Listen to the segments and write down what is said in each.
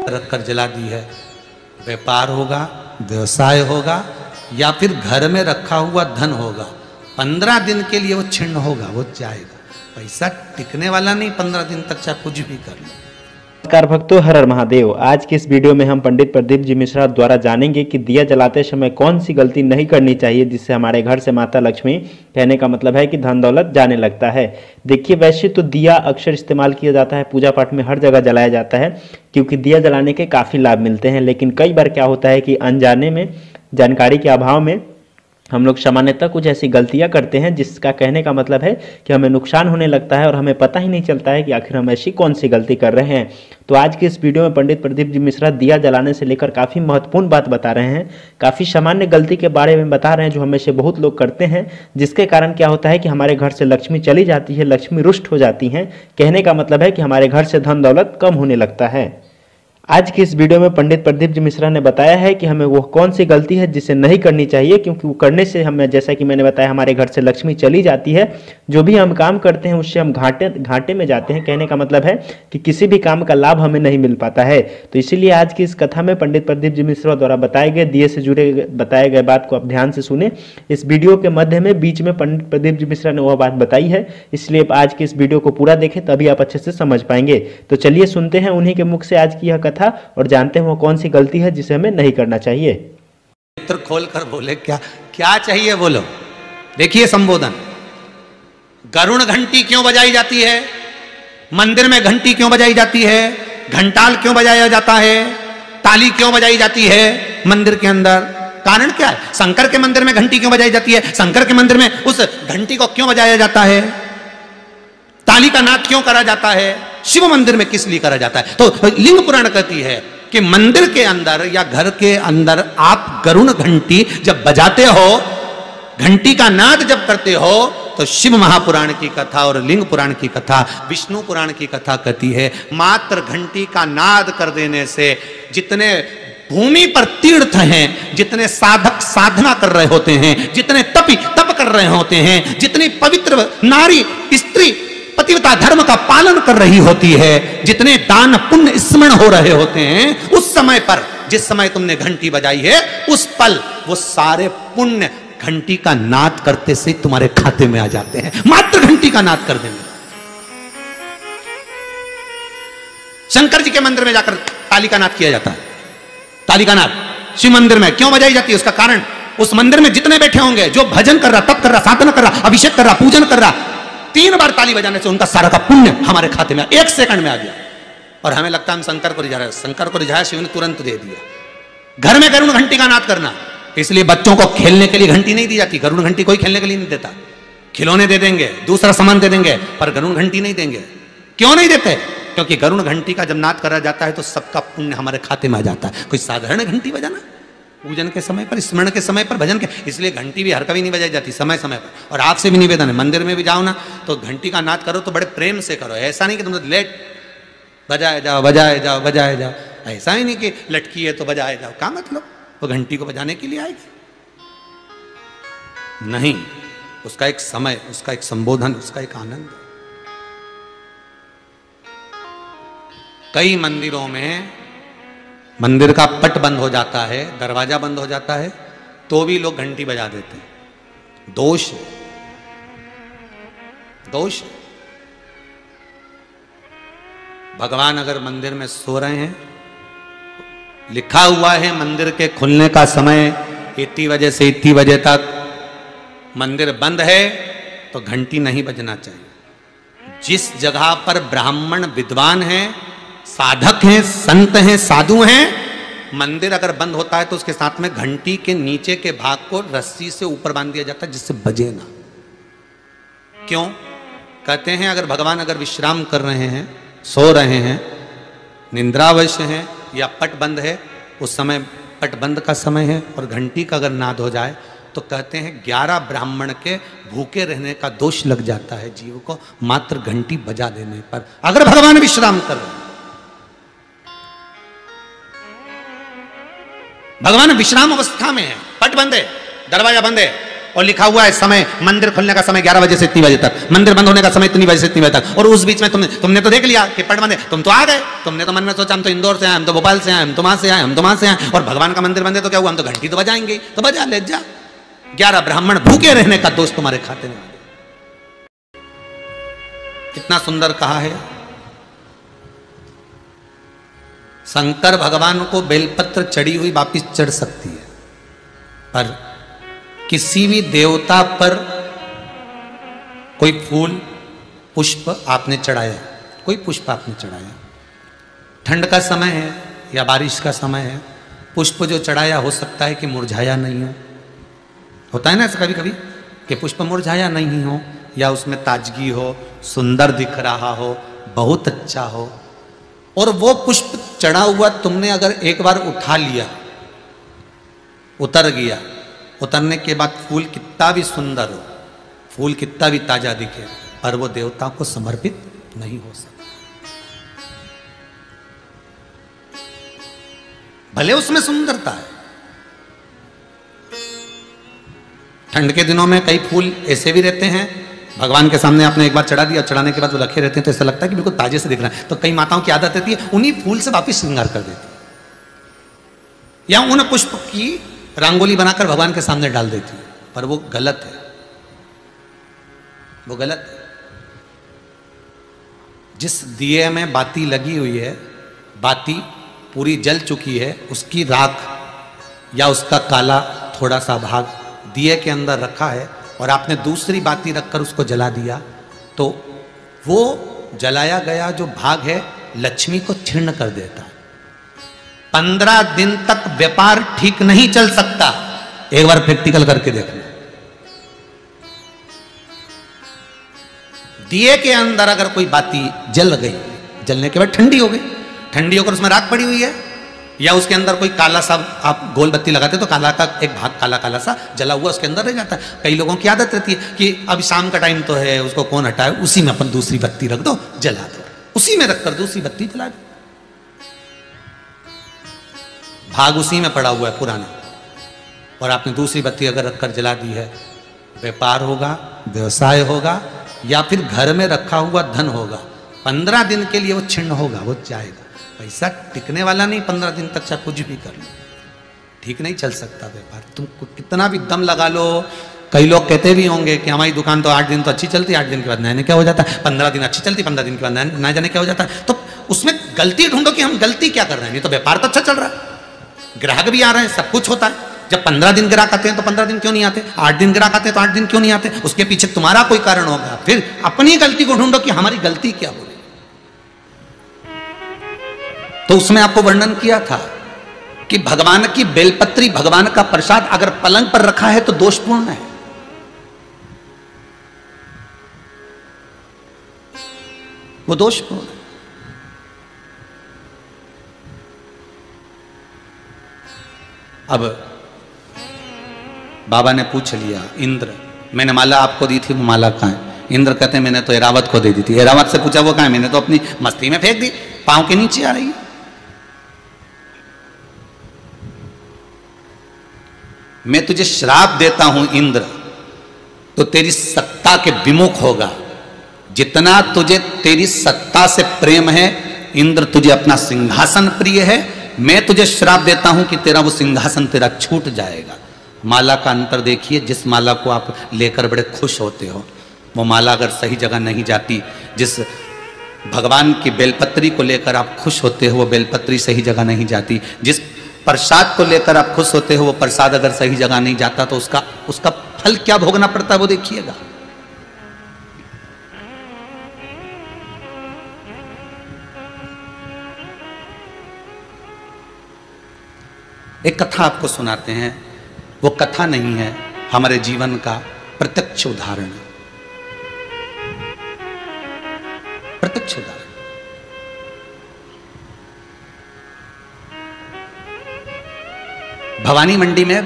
रखकर जला दी है। व्यापार होगा, व्यवसाय होगा, या फिर घर में रखा हुआ धन होगा, 15 दिन के लिए वो छिन्न होगा, वो जाएगा। पैसा टिकने वाला नहीं 15 दिन तक, चाहे कुछ भी कर लो। नमस्कार भक्तों, हर हर महादेव। आज की इस वीडियो में हम पंडित प्रदीप जी मिश्रा द्वारा जानेंगे कि दिया जलाते समय कौन सी गलती नहीं करनी चाहिए जिससे हमारे घर से माता लक्ष्मी, कहने का मतलब है कि धन दौलत जाने लगता है। देखिए, वैसे तो दिया अक्सर इस्तेमाल किया जाता है, पूजा पाठ में हर जगह जलाया जाता है, क्योंकि दिया जलाने के काफ़ी लाभ मिलते हैं। लेकिन कई बार क्या होता है कि अनजाने में, जानकारी के अभाव में हम लोग सामान्यतः कुछ ऐसी गलतियां करते हैं जिसका कहने का मतलब है कि हमें नुकसान होने लगता है और हमें पता ही नहीं चलता है कि आखिर हम ऐसी कौन सी गलती कर रहे हैं। तो आज की इस वीडियो में पंडित प्रदीप जी मिश्रा दिया जलाने से लेकर काफ़ी महत्वपूर्ण बात बता रहे हैं, काफ़ी सामान्य गलती के बारे में बता रहे हैं जो हमें से बहुत लोग करते हैं, जिसके कारण क्या होता है कि हमारे घर से लक्ष्मी चली जाती है, लक्ष्मी रुष्ट हो जाती हैं। कहने का मतलब है कि हमारे घर से धन दौलत कम होने लगता है। आज की इस वीडियो में पंडित प्रदीप जी मिश्रा ने बताया है कि हमें वो कौन सी गलती है जिसे नहीं करनी चाहिए, क्योंकि वो करने से हमें, जैसा कि मैंने बताया, हमारे घर से लक्ष्मी चली जाती है। जो भी हम काम करते हैं उससे हम घाटे में जाते हैं। कहने का मतलब है कि किसी भी काम का लाभ हमें नहीं मिल पाता है। तो इसीलिए आज की इस कथा में पंडित प्रदीप जी मिश्रा द्वारा बताए गए दिए से जुड़े बताए गए बात को आप ध्यान से सुने। इस वीडियो के मध्य में बीच में पंडित प्रदीप जी मिश्रा ने वह बात बताई है, इसलिए आज की इस वीडियो को पूरा देखें, तभी आप अच्छे से समझ पाएंगे। तो चलिए सुनते हैं उन्हीं के मुख से आज की यह कथा और जानते हैं वो कौन सी गलती है जिसे हमें नहीं करना चाहिए। नेत्र खोल कर बोले, क्या क्या चाहिए बोलो। देखिए संबोधन, गरुण घंटी क्यों बजाई जाती है, मंदिर में घंटी क्यों बजाई जाती है, घंटाल क्यों बजाया जाता है, ताली क्यों बजाई जाती है मंदिर के अंदर, कारण क्या है। शंकर के मंदिर में घंटी क्यों बजाई जाती है, शंकर के मंदिर में उस घंटी को क्यों बजाया जाता है, ताली का नाद क्यों करा जाता है, शिव मंदिर में किस लिए करा जाता है। तो लिंग पुराण कहती है कि मंदिर के अंदर या घर के अंदर आप गरुण घंटी जब बजाते हो, घंटी का नाद जब करते हो, तो शिव महापुराण की कथा और लिंग पुराण की कथा, विष्णु पुराण की कथा कहती है, मात्र घंटी का नाद कर देने से जितने भूमि पर तीर्थ हैं, जितने साधक साधना कर रहे होते हैं, जितने तप कर रहे होते हैं, जितनी पवित्र नारी स्त्री पतिव्रता धर्म का पालन कर रही होती है, जितने दान पुण्य स्मरण हो रहे होते हैं, उस समय पर, जिस समय तुमने घंटी बजाई है, उस पल वो सारे पुण्य घंटी का नाद करते से तुम्हारे खाते में आ जाते हैं, मात्र घंटी का नाद कर देंगे। शंकर जी के मंदिर में जाकर ताली का नाद किया जाता है। ताली का नाद शिव मंदिर में क्यों बजाई जाती है, उसका कारण, उस मंदिर में जितने बैठे होंगे, जो भजन कर रहा, तप कर रहा, साधना कर रहा, अभिषेक कर रहा, पूजन कर रहा, 3 बार ताली बजाने से उनका सारा का पुण्य हमारे खाते में 1 सेकंड में आ गया। और हमें लगता है हम शंकर को रिझा रहे हैं, शंकर को रिझाया, शिव ने तुरंत दे दिया। घर में गरुण घंटी का नाद करना, इसलिए बच्चों को खेलने के लिए घंटी नहीं दी जाती। गरुण घंटी कोई खेलने के लिए नहीं देता, खिलौने दे देंगे, दूसरा सामान दे देंगे, पर गरुण घंटी नहीं देंगे। क्यों नहीं देते, क्योंकि गरुण घंटी का जब नाद करा जाता है तो सबका पुण्य हमारे खाते में आ जाता है। कोई साधारण घंटी बजाना, पूजन के समय पर, स्मरण के समय पर, भजन के, इसलिए घंटी भी हर कभी नहीं बजाई जाती, समय समय पर। और आपसे भी निवेदन है, मंदिर में भी जाओ ना तो घंटी का नाद करो तो बड़े प्रेम से करो। ऐसा नहीं कि तुम लेट बजाए जाओ बजाए जाओ बजाए जाओ, ऐसा ही नहीं कि लटकी है तो बजाए जाओ। क्या मतलब, वो घंटी को बजाने के लिए आएगी? नहीं, उसका एक समय, उसका एक संबोधन, उसका एक आनंद। कई मंदिरों में मंदिर का पट बंद हो जाता है, दरवाजा बंद हो जाता है, तो भी लोग घंटी बजा देते हैं। दोष, दोष। भगवान अगर मंदिर में सो रहे हैं, लिखा हुआ है मंदिर के खुलने का समय इतनी बजे से इतनी बजे तक, मंदिर बंद है तो घंटी नहीं बजना चाहिए। जिस जगह पर ब्राह्मण विद्वान हैं, साधक हैं, संत हैं, साधु हैं, मंदिर अगर बंद होता है तो उसके साथ में घंटी के नीचे के भाग को रस्सी से ऊपर बांध दिया जाता है जिससे बजे ना। क्यों? कहते हैं अगर भगवान अगर विश्राम कर रहे हैं, सो रहे हैं, निंद्रावश हैं या पट बंद है, उस समय पट बंद का समय है और घंटी का अगर नाद हो जाए तो कहते हैं 11 ब्राह्मण के भूखे रहने का दोष लग जाता है जीव को, मात्र घंटी बजा देने पर, अगर भगवान विश्राम कर रहे हैं। भगवान विश्राम अवस्था में है, पट बंद है, दरवाजा बंद है, और लिखा हुआ है समय, मंदिर खुलने का समय 11 बजे से इतनी बजे तक, मंदिर बंद होने का समय इतनी बजे से इतनी बजे तक, और उस बीच में तुमने तो देख लिया कि पट बंद है, तुम तो आ गए, तुमने तो मन में सोचा हम तो इंदौर से आए, हम तो भोपाल से आए, हम तो वहां से आए, हम तो वहां से आए, और भगवान का मंदिर बंद है तो क्या हुआ, हम तो घंटी तो बजाएंगे, तो बजा ले जा। 11 ब्राह्मण भूखे रहने का दोस्त तुम्हारे खाते में। कितना सुंदर कहा है। शंकर भगवान को बेलपत्र चढ़ी हुई वापिस चढ़ सकती है, पर किसी भी देवता पर कोई फूल पुष्प आपने चढ़ाया, कोई पुष्प आपने चढ़ाया, ठंड का समय है या बारिश का समय है, पुष्प जो चढ़ाया हो सकता है कि मुरझाया नहीं हो। होता है ना ऐसा कभी कभी कि पुष्प मुरझाया नहीं हो, या उसमें ताजगी हो, सुंदर दिख रहा हो, बहुत अच्छा हो, और वो पुष्प चढ़ा हुआ तुमने अगर एक बार उठा लिया, उतर गया, उतरने के बाद फूल कितना भी सुंदर हो, फूल कितना भी ताजा दिखे, पर वो देवता को समर्पित नहीं हो सकता। भले उसमें सुंदरता है। ठंड के दिनों में कई फूल ऐसे भी रहते हैं, भगवान के सामने आपने एक बार चढ़ा दिया, चढ़ाने के बाद वो रखे रहते हैं तो ऐसा लगता है कि बिल्कुल ताजे से दिख रहा है, तो कई माताओं की आदत रहती है उन्हीं फूल से वापिस श्रृंगार कर देती है, या उन पुष्प की रंगोली बनाकर भगवान के सामने डाल देती है, पर वो गलत है, वो गलत है। जिस दिए में बाती लगी हुई है, बाती पूरी जल चुकी है, उसकी राख या उसका काला थोड़ा सा भाग दिए के अंदर रखा है, और आपने दूसरी बाती रखकर उसको जला दिया, तो वो जलाया गया जो भाग है लक्ष्मी को क्षीण कर देता है। 15 दिन तक व्यापार ठीक नहीं चल सकता। एक बार प्रैक्टिकल करके देखना। दिए के अंदर अगर कोई बाती जल गई, जलने के बाद ठंडी हो गई, ठंडी होकर उसमें राख पड़ी हुई है, या उसके अंदर कोई काला सा आप गोल बत्ती लगाते तो काला का एक भाग काला काला सा जला हुआ उसके अंदर रह जाता है। कई लोगों की आदत रहती है कि अभी शाम का टाइम तो है, उसको कौन हटाए, उसी में अपन दूसरी बत्ती रख दो, जला दो, उसी में रखकर दूसरी बत्ती जला दो, भाग उसी में पड़ा हुआ है पुराना, और आपने दूसरी बत्ती अगर रखकर जला दी है, व्यापार होगा, व्यवसाय होगा, या फिर घर में रखा हुआ धन होगा, 15 दिन के लिए वो छिन्न होगा, वो जाएगा। पैसा टिकने वाला नहीं 15 दिन तक, चाहे कुछ भी कर लो, ठीक नहीं चल सकता व्यापार। तुम कितना भी दम लगा लो। कई लोग कहते भी होंगे कि हमारी दुकान तो 8 दिन तो अच्छी चलती, 8 दिन के बाद नया क्या हो जाता है, 15 दिन अच्छी चलती, 15 दिन के बाद नया जाने क्या हो जाता है। तो उसमें गलती ढूंढो कि हम गलती क्या कर रहे हैं। नहीं तो व्यापार तो अच्छा चल रहा है, ग्राहक भी आ रहे हैं, सब कुछ होता है। जब 15 दिन ग्राहक आते हैं तो 15 दिन क्यों नहीं आते, 8 दिन ग्राहक आते हैं तो 8 दिन क्यों नहीं आते, उसके पीछे तुम्हारा कोई कारण होगा। फिर अपनी गलती को ढूंढो कि हमारी गलती क्या बोले। तो उसमें आपको वर्णन किया था कि भगवान की बेलपत्री, भगवान का प्रसाद अगर पलंग पर रखा है तो दोषपूर्ण है। वो दोषपूर्ण है। अब बाबा ने पूछ लिया, इंद्र मैंने माला आपको दी थी, वो माला कहाँ है? इंद्र कहते हैं मैंने तो ऐरावत को दे दी थी। ऐरावत से पूछा वो कहाँ है? मैंने तो अपनी मस्ती में फेंक दी, पांव के नीचे आ रही है। मैं तुझे श्राप देता हूं इंद्र, तो तेरी सत्ता के विमुख होगा। जितना तुझे तेरी सत्ता से प्रेम है इंद्र, तुझे अपना सिंहासन प्रिय है, मैं तुझे श्राप देता हूं कि तेरा वो सिंहासन तेरा छूट जाएगा। माला का अंतर देखिए, जिस माला को आप लेकर बड़े खुश होते हो, वो माला अगर सही जगह नहीं जाती, जिस भगवान की बेलपत्री को लेकर आप खुश होते हो वो बेलपत्री सही जगह नहीं जाती, जिस प्रसाद को लेकर आप खुश होते हो वो प्रसाद अगर सही जगह नहीं जाता तो उसका फल क्या भोगना पड़ता है वो देखिएगा। एक कथा आपको सुनाते हैं, वो कथा नहीं है, हमारे जीवन का प्रत्यक्ष उदाहरण, प्रत्यक्ष उदाहरण। भवानी मंडी में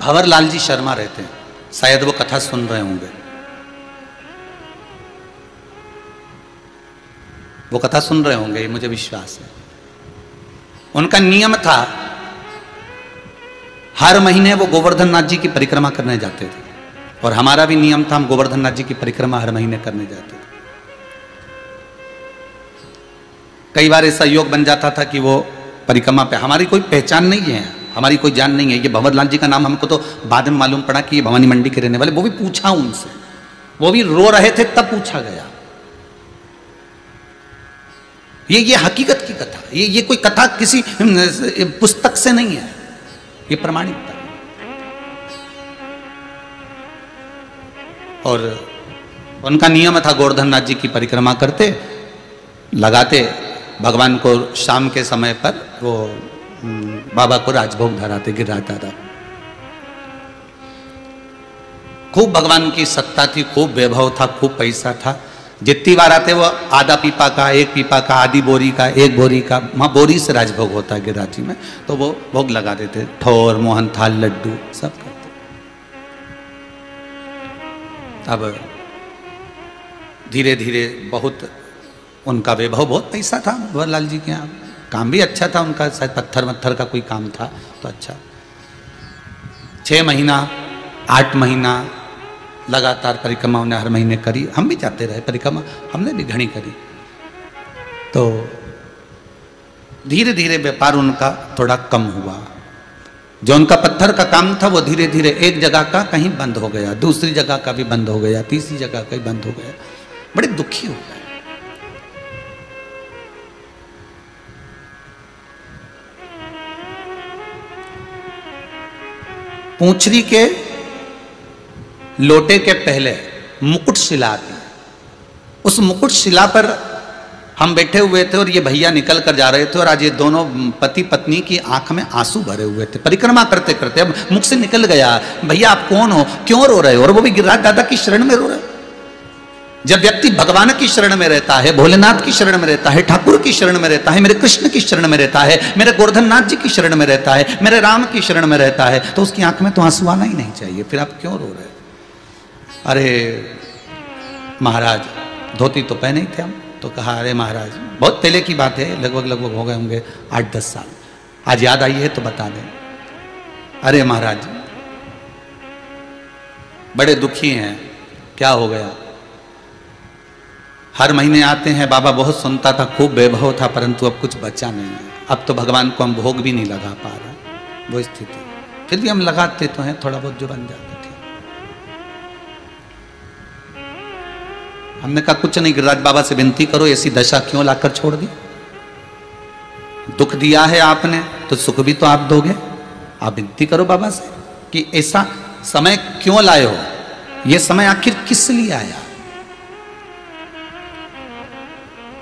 भंवरलाल जी शर्मा रहते हैं, शायद वो कथा सुन रहे होंगे। वो कथा सुन रहे होंगे, मुझे विश्वास है। उनका नियम था हर महीने वो गोवर्धन नाथ जी की परिक्रमा करने जाते थे, और हमारा भी नियम था, हम गोवर्धन नाथ जी की परिक्रमा हर महीने करने जाते थे। कई बार ऐसा योग बन जाता था कि वो परिक्रमा पे, हमारी कोई पहचान नहीं है, हमारी कोई जान नहीं है, ये भंवर लाल जी का नाम हमको तो बाद में मालूम पड़ा कि ये भवानी मंडी के रहने वाले, वो भी पूछा उनसे, वो भी रो रहे थे तब पूछा गया। ये हकीकत की कथा, ये कोई कथा किसी पुस्तक से नहीं है, ये प्रमाणित था। और उनका नियम था, गोवर्धन नाथ जी की परिक्रमा करते, लगाते, भगवान को शाम के समय पर वो बाबा को राजभोग धराते, गिरिराज दादा। खूब भगवान की सत्ता थी, खूब वैभव था, खूब पैसा था। जितनी बार आते वो आधा पीपा का, एक पीपा का, आधी बोरी का, एक बोरी का, वहाँ बोरी से राजभोग होता है गिरिराज जी में, तो वो भोग लगा देते, ठोर, मोहन थाल, लड्डू सब करते। अब धीरे धीरे बहुत उनका वैभव, बहुत पैसा था भंवर लाल जी के यहाँ, काम भी अच्छा था उनका, शायद पत्थर वत्थर का कोई काम था तो अच्छा। 6 महीना 8 महीना लगातार परिक्रमा उन्हें हर महीने करी, हम भी जाते रहे परिक्रमा, हमने भी घनी करी। तो धीरे धीरे व्यापार उनका थोड़ा कम हुआ, जो उनका पत्थर का काम था वो धीरे धीरे एक जगह का कहीं बंद हो गया, दूसरी जगह का भी बंद हो गया, तीसरी जगह का भी बंद हो गया, बड़े दुखी हो गए। पूंछरी के लोटे के पहले मुकुट शिला आती, उस मुकुट शिला पर हम बैठे हुए थे और ये भैया निकल कर जा रहे थे, और आज ये दोनों पति पत्नी की आंख में आंसू भरे हुए थे परिक्रमा करते करते। अब मुख से निकल गया, भैया आप कौन हो, क्यों रो रहे हो, और वो भी गिरिराज दादा की शरण में रो रहे हो। जब व्यक्ति भगवान की शरण में रहता है, भोलेनाथ की शरण में रहता है, ठाकुर की शरण में रहता है, मेरे कृष्ण की शरण में रहता है, मेरे गोवर्धन नाथ जी की शरण में रहता है, मेरे राम की शरण में रहता है, तो उसकी आंख में तो आंसू आना ही नहीं चाहिए, फिर आप क्यों रो रहे हो। अरे महाराज, धोती तो पहने ही थे हम, तो कहा अरे महाराज, बहुत पहले की बात है, लगभग हो गए होंगे 8-10 साल, आज याद आई है तो बता दें। अरे महाराज बड़े दुखी हैं, क्या हो गया। हर महीने आते हैं, बाबा बहुत सुनता था, खूब वैभव था, परंतु अब कुछ बचा नहीं है, अब तो भगवान को हम भोग भी नहीं लगा पा रहे, वो स्थिति। फिर भी हम लगाते तो हैं, थोड़ा बहुत जो बन जाता। हमने कहा कुछ नहीं, गिरिराज बाबा से विनती करो, ऐसी दशा क्यों लाकर छोड़ दी, दुख दिया है आपने तो सुख भी तो आप दोगे, आप विनती करो बाबा से कि ऐसा समय क्यों लाए हो, ये समय आखिर किस लिए आया।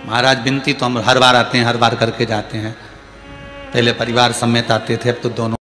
महाराज विनती तो हम हर बार आते हैं, हर बार करके जाते हैं, पहले परिवार समेत आते थे, अब तो दोनों